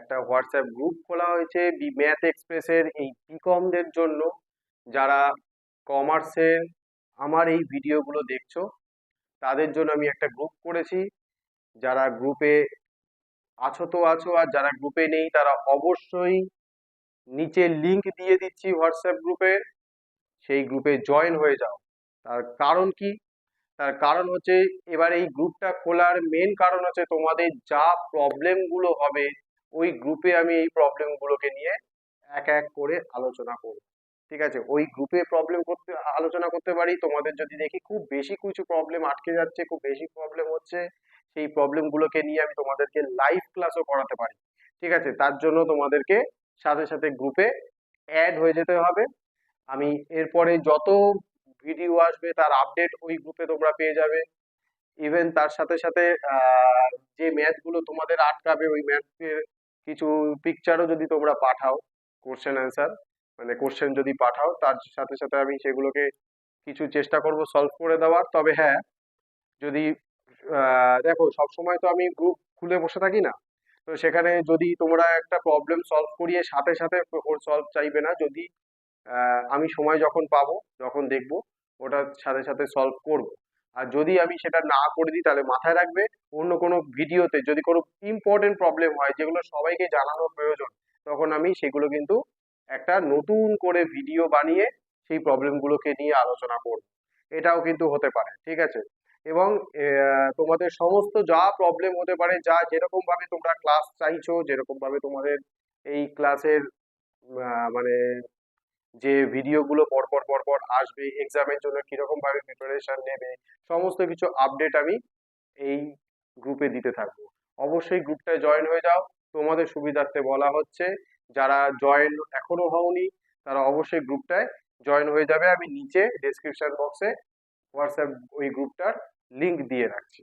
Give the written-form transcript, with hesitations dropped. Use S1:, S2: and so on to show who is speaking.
S1: একটা WhatsApp group খোলা হয়েছে ম্যাথ এক্সপ্রেসের এই বিকমদের জন্য। যারা কমার্সের আমার এই ভিডিওগুলো দেখছো তাদের জন্য আমি একটা গ্রুপ করেছি। যারা গ্রুপে আছো তো আছো, আর যারা গ্রুপে নেই তারা অবশ্যই নিচে লিংক দিয়ে দিচ্ছি হোয়াটসঅ্যাপ গ্রুপের, সেই গ্রুপে জয়েন হয়ে যাও। তার কারণ কি? তার কারণ হচ্ছে এবার এই গ্রুপটা খোলার মেন কারণ হচ্ছে তোমাদের যা প্রবলেমগুলো হবে ওই গ্রুপে আমি এই প্রবলেমগুলোকে নিয়ে এক এক করে আলোচনা করব। ঠিক আছে, ওই গ্রুপে আলোচনা করতে পারি। তোমাদের যদি দেখি খুব বেশি কিছু প্রবলেম আটকে যাচ্ছে, খুব বেশি প্রবলেম হচ্ছে, সেই প্রবলেমগুলোকে নিয়ে আমি তোমাদেরকে লাইভ ক্লাসও করাতে পারি। ঠিক আছে, তার জন্য তোমাদেরকে সাথে সাথে গ্রুপে অ্যাড হয়ে যেতে হবে। আমি এরপরে যত ভিডিও আসবে তার আপডেট ওই গ্রুপে তোমরা পেয়ে যাবে। ইভেন তার সাথে সাথে যে ম্যাথগুলো তোমাদের আটকাবে ওই ম্যাথের কিছু পিকচারও যদি তোমরা পাঠাও, কোশ্চেন অ্যান্সার মানে কোশ্চেন যদি পাঠাও, তার সাথে সাথে আমি সেগুলোকে কিছু চেষ্টা করব সলভ করে দেওয়ার। তবে হ্যাঁ, যদি দেখো সব সময় তো আমি গ্রুপ খুলে বসে থাকি না, তো সেখানে যদি তোমরা একটা প্রবলেম সলভ করিয়ে সাথে সাথে ওর সলভ চাইবে না। যদি আমি সময় যখন পাবো, যখন দেখবো, ওটার সাথে সাথে সলভ করব। আর যদি আমি সেটা না করে দিই তাহলে মাথায় রাখবে অন্য কোনো ভিডিওতে যদি কোনো ইম্পর্টেন্ট প্রবলেম হয় যেগুলো সবাইকে জানানো প্রয়োজন, তখন আমি সেগুলো কিন্তু একটা নতুন করে ভিডিও বানিয়ে সেই প্রবলেমগুলোকে নিয়ে আলোচনা করব। এটাও কিন্তু হতে পারে। ঠিক আছে, এবং তোমাদের সমস্ত যা প্রবলেম হতে পারে, যা যেরকম ভাবে তোমরা ক্লাস চাইছো, যেরকম ভাবে তোমাদের এই ক্লাসের মানে যে ভিডিওগুলো পরপর পরপর আসবে, এক্সামের জন্য কিরকম ভাবে প্রিপারেশন নেবে, সমস্ত কিছু আপডেট আমি এই গ্রুপে দিতে থাকবো। অবশ্যই গ্রুপটায় জয়েন হয়ে যাও, তোমাদের সুবিধার্থে বলা হচ্ছে। যারা জয়েন এখনো হওনি তারা অবশ্যই গ্রুপটায় জয়েন হয়ে যাবে। আমি নিচে ডেসক্রিপশন বক্সে হোয়াটসঅ্যাপ ওই গ্রুপটার লিংক দিয়ে রাখছি।